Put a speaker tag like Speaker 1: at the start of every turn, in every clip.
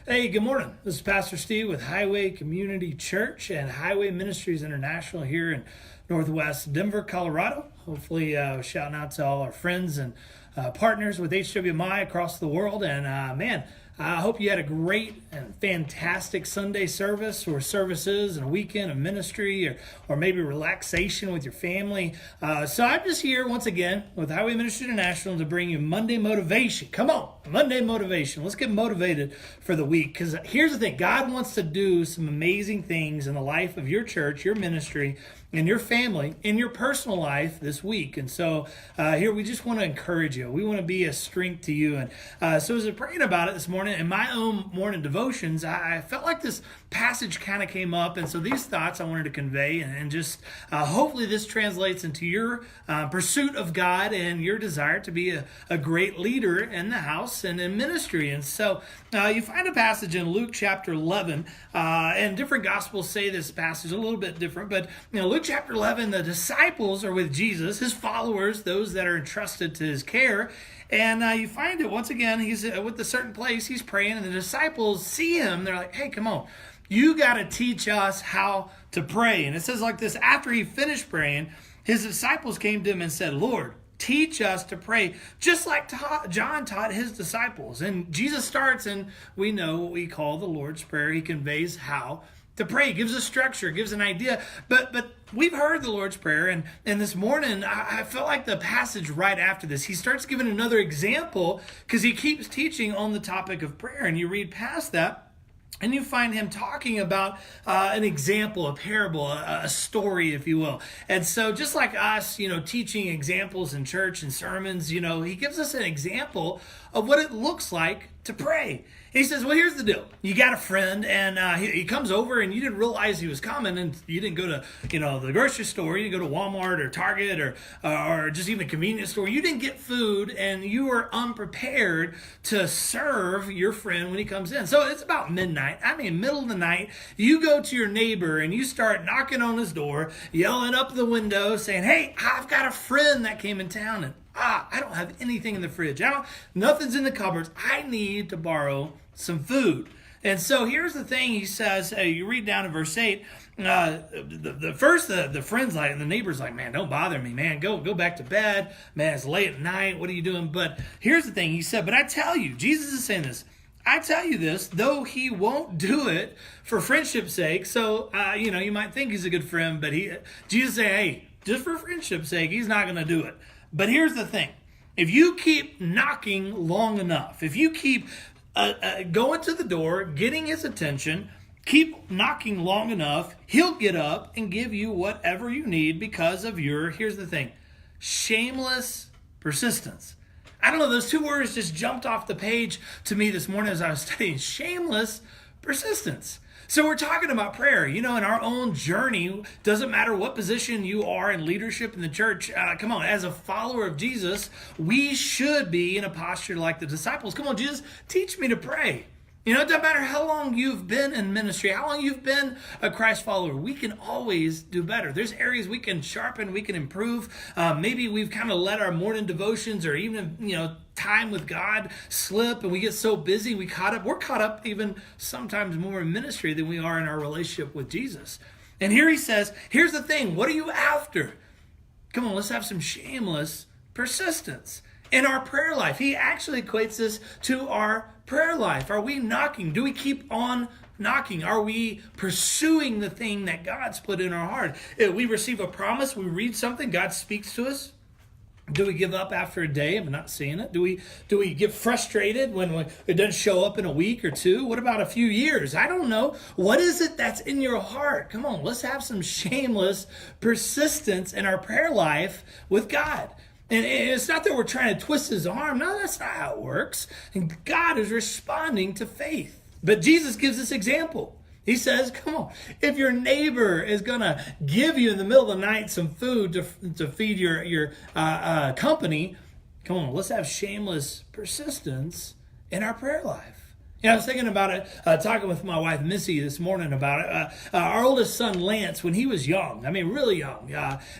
Speaker 1: Hey, good morning. This is Pastor Steve with Highway Community Church and Highway Ministries International here in Northwest Denver, Colorado. Hopefully, shouting out to all our friends and partners with HWMI across the world. And I hope you had a great and fantastic Sunday service or services and a weekend of ministry or maybe relaxation with your family. So I'm just here once again with Highway Ministry International to bring you Monday motivation. Come on, Monday motivation. Let's get motivated for the week, because here's the thing. God wants to do some amazing things in the life of your church, your ministry, and your family, in your personal life this week. And so here we just want to encourage you. We want to be a strength to you. And so as I was praying about it this morning in my own morning devotions, I felt like this passage kind of came up. And so these thoughts I wanted to convey and just hopefully this translates into your pursuit of God and your desire to be a great leader in the house and in ministry. And so you find a passage in Luke chapter 11, and different gospels say this passage a little bit different, but Luke chapter 11, the disciples are with Jesus, his followers, those that are entrusted to his care. And you find it once again, he's with a certain place, he's praying, and the disciples see him. They're like, hey, come on, you got to teach us how to pray. And it says like this: after he finished praying, his disciples came to him and said, Lord, teach us to pray, just like John taught his disciples. And Jesus starts, and we know what we call the Lord's Prayer. He conveys how to pray, gives a structure, gives an idea. But we've heard the Lord's Prayer, and this morning I felt like the passage right after this, he starts giving another example, because he keeps teaching on the topic of prayer. And you read past that, and you find him talking about an example, a parable, a story, if you will. And so just like us, teaching examples in church and sermons, he gives us an example of what it looks like to pray. He says, well, here's the deal. You got a friend, and he comes over, and you didn't realize he was coming, and you didn't go to, the grocery store. You didn't go to Walmart or Target or just even a convenience store. You didn't get food, and you were unprepared to serve your friend when he comes in. So it's about midnight. Middle of the night. You go to your neighbor, and you start knocking on his door, yelling up the window, saying, hey, I've got a friend that came in town, and I don't have anything in the fridge. Nothing's in the cupboards. I need to borrow some food. And so here's the thing he says. You read down in verse 8. The friend's like, the neighbor's like, man, don't bother me, man. Go back to bed. Man, it's late at night. What are you doing? But here's the thing he said, but I tell you, Jesus is saying this, I tell you this, though he won't do it for friendship's sake. So, you might think he's a good friend, but Jesus say, hey, just for friendship's sake, he's not going to do it. But here's the thing. If you keep knocking long enough, if you keep going to the door, getting his attention, keep knocking long enough, he'll get up and give you whatever you need because of here's the thing, shameless persistence. I don't know, those two words just jumped off the page to me this morning as I was studying. Shameless persistence. So we're talking about prayer, in our own journey. Doesn't matter what position you are in leadership in the church. Come on, as a follower of Jesus, we should be in a posture like the disciples. Come on, Jesus, teach me to pray. It doesn't matter how long you've been in ministry, how long you've been a Christ follower. We can always do better. There's areas we can sharpen, we can improve. Maybe we've kind of let our morning devotions or even, time with God slip, and we get so busy, we're caught up even sometimes more in ministry than we are in our relationship with Jesus. And here he says, here's the thing. What are you after? Come on, let's have some shameless persistence in our prayer life. He actually equates this to our prayer life. Are we knocking? Do we keep on knocking? Are we pursuing the thing that God's put in our heart? If we receive a promise, we read something, God speaks to us. Do we give up after a day and not seeing it? Do we get frustrated when it doesn't show up in a week or two? What about a few years? I don't know. What is it that's in your heart? Come on, let's have some shameless persistence in our prayer life with God. And it's not that we're trying to twist his arm. No, that's not how it works. And God is responding to faith. But Jesus gives this example. He says, come on, if your neighbor is going to give you in the middle of the night some food to feed your company, come on, let's have shameless persistence in our prayer life. Yeah, I was thinking about it, talking with my wife Missy this morning about it. Our oldest son Lance, when he was young, I mean, really young,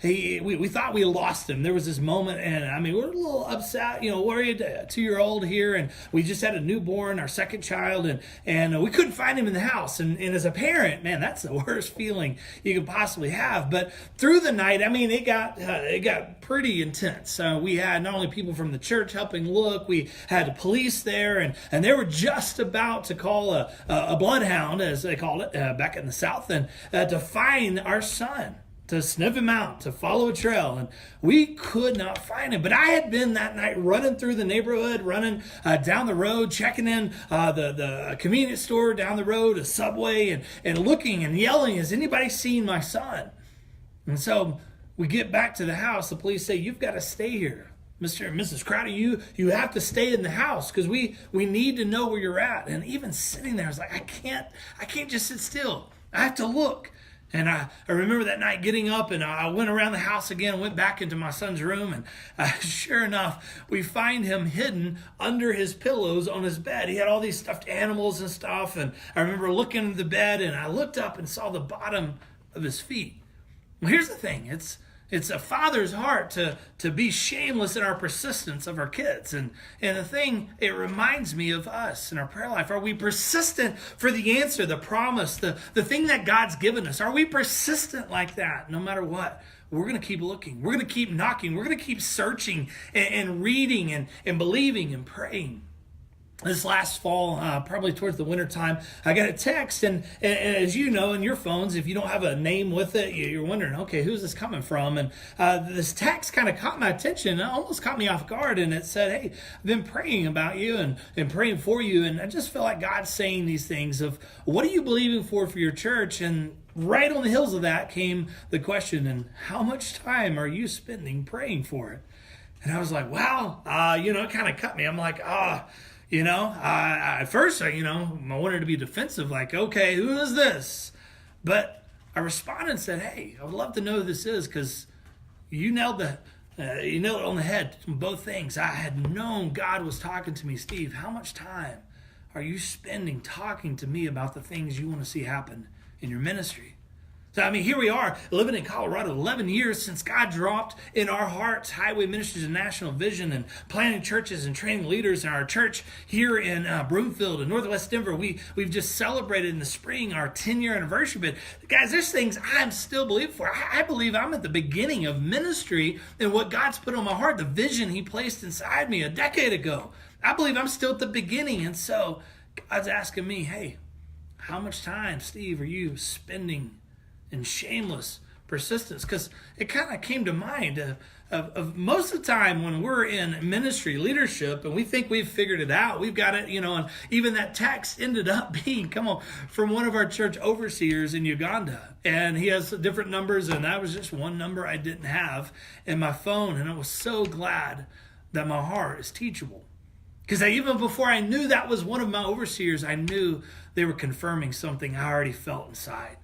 Speaker 1: we thought we lost him. There was this moment, and I mean, we were a little upset, worried. 2-year-old here, and we just had a newborn, our second child, and we couldn't find him in the house. And as a parent, man, that's the worst feeling you could possibly have. But through the night, I mean, it got pretty intense. We had not only people from the church helping look, we had the police there, and they were just about to call a bloodhound, as they called it back in the South, and to find our son, to sniff him out, to follow a trail. And we could not find him. But I had been that night running through the neighborhood, running down the road, checking in the convenience store down the road, a Subway, and looking and yelling, has anybody seen my son? And so we get back to the house. The police say, you've got to stay here. Mr. and Mrs. Crowder, you have to stay in the house because we need to know where you're at. And even sitting there, I was like, I can't just sit still. I have to look. And I remember that night getting up, and I went around the house again, went back into my son's room, and sure enough, we find him hidden under his pillows on his bed. He had all these stuffed animals and stuff, and I remember looking at the bed, and I looked up and saw the bottom of his feet. Well, here's the thing. It's a father's heart to be shameless in our persistence of our kids. And the thing, it reminds me of us in our prayer life. Are we persistent for the answer, the promise, the thing that God's given us? Are we persistent like that no matter what? We're going to keep looking. We're going to keep knocking. We're going to keep searching and reading and believing and praying. This last fall, probably towards the winter time, I got a text, and as you know, in your phones, if you don't have a name with it, you're wondering, okay, who's this coming from? And this text kind of caught my attention. It almost caught me off guard, and it said, hey, I've been praying about you and praying for you, and I just feel like God's saying these things of, what are you believing for your church? And right on the heels of that came the question, and how much time are you spending praying for it? And I was like, wow, it kind of cut me. I'm like, at first, I wanted to be defensive, like, okay, who is this? But I responded and said, hey, I would love to know who this is, because you nailed it on the head on both things. I had known God was talking to me. Steve, how much time are you spending talking to me about the things you want to see happen in your ministry? So, I mean, here we are living in Colorado, 11 years since God dropped in our hearts Highway Ministries and National Vision, and planting churches and training leaders in our church here in Broomfield and Northwest Denver. We've just celebrated in the spring our 10-year anniversary. But guys, there's things I'm still believing for. I believe I'm at the beginning of ministry and what God's put on my heart, the vision he placed inside me a decade ago. I believe I'm still at the beginning. And so God's asking me, hey, how much time, Steve, are you spending and shameless persistence? Because it kind of came to mind of most of the time when we're in ministry leadership and we think we've figured it out, we've got it, and even that text ended up being, from one of our church overseers in Uganda. And he has different numbers, and that was just one number I didn't have in my phone. And I was so glad that my heart is teachable. Because even before I knew that was one of my overseers, I knew they were confirming something I already felt inside.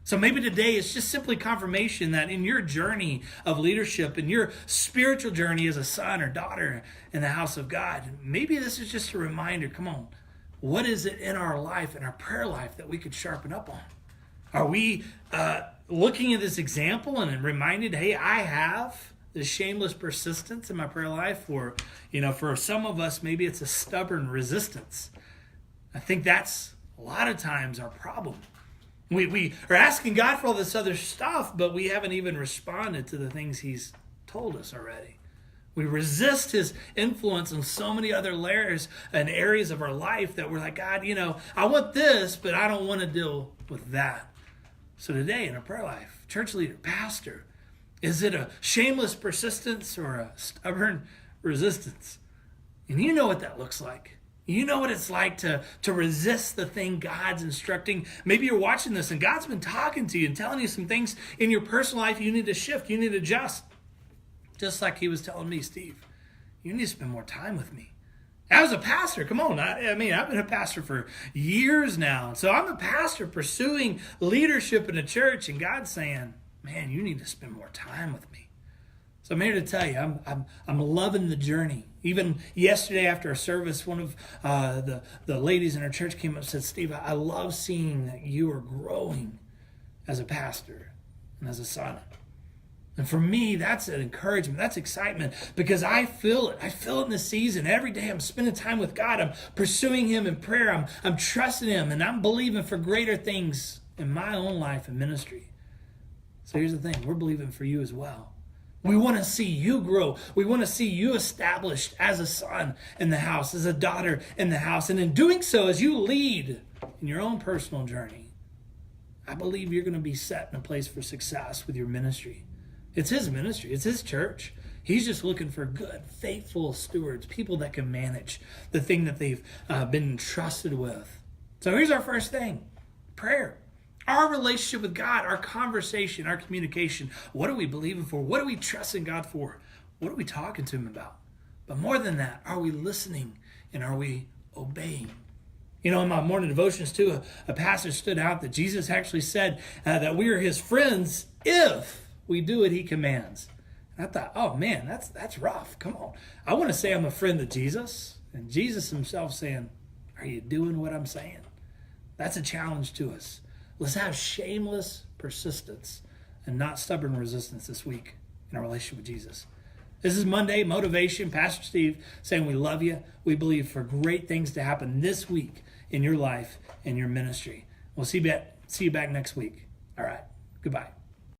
Speaker 1: So maybe today it's just simply confirmation that in your journey of leadership, in your spiritual journey as a son or daughter in the house of God, maybe this is just a reminder, come on, what is it in our life, in our prayer life, that we could sharpen up on? Are we looking at this example and reminded, hey, I have this shameless persistence in my prayer life? Or, for some of us, maybe it's a stubborn resistance. I think that's a lot of times our problem. We are asking God for all this other stuff, but we haven't even responded to the things he's told us already. We resist his influence in so many other layers and areas of our life that we're like, God, I want this, but I don't want to deal with that. So today in our prayer life, church leader, pastor, is it a shameless persistence or a stubborn resistance? And you know what that looks like. You know what it's like to resist the thing God's instructing. Maybe you're watching this and God's been talking to you and telling you some things in your personal life you need to shift, you need to adjust. Just like he was telling me, Steve, you need to spend more time with me. I was a pastor. Come on. I've been a pastor for years now. So I'm a pastor pursuing leadership in a church, and God's saying, man, you need to spend more time with me. So I'm here to tell you, I'm loving the journey. Even yesterday after a service, one of the ladies in our church came up and said, Steve, I love seeing that you are growing as a pastor and as a son. And for me, that's an encouragement. That's excitement because I feel it. I feel it in this season. Every day I'm spending time with God. I'm pursuing Him in prayer. I'm trusting Him, and I'm believing for greater things in my own life and ministry. So here's the thing. We're believing for you as well. We want to see you grow. We want to see you established as a son in the house, as a daughter in the house. And in doing so, as you lead in your own personal journey, I believe you're going to be set in a place for success with your ministry. It's His ministry. It's His church. He's just looking for good, faithful stewards, people that can manage the thing that they've been entrusted with. So here's our first thing, prayer. Our relationship with God, our conversation, our communication. What are we believing for? What are we trusting God for? What are we talking to Him about? But more than that, are we listening and are we obeying? You know, in my morning devotions too, a passage stood out that Jesus actually said that we are His friends if we do what He commands. And I thought, oh man, that's rough. Come on. I want to say I'm a friend of Jesus. And Jesus Himself saying, are you doing what I'm saying? That's a challenge to us. Let's have shameless persistence and not stubborn resistance this week in our relationship with Jesus. This is Monday Motivation. Pastor Steve saying we love you. We believe for great things to happen this week in your life and your ministry. We'll see you back next week. All right. Goodbye.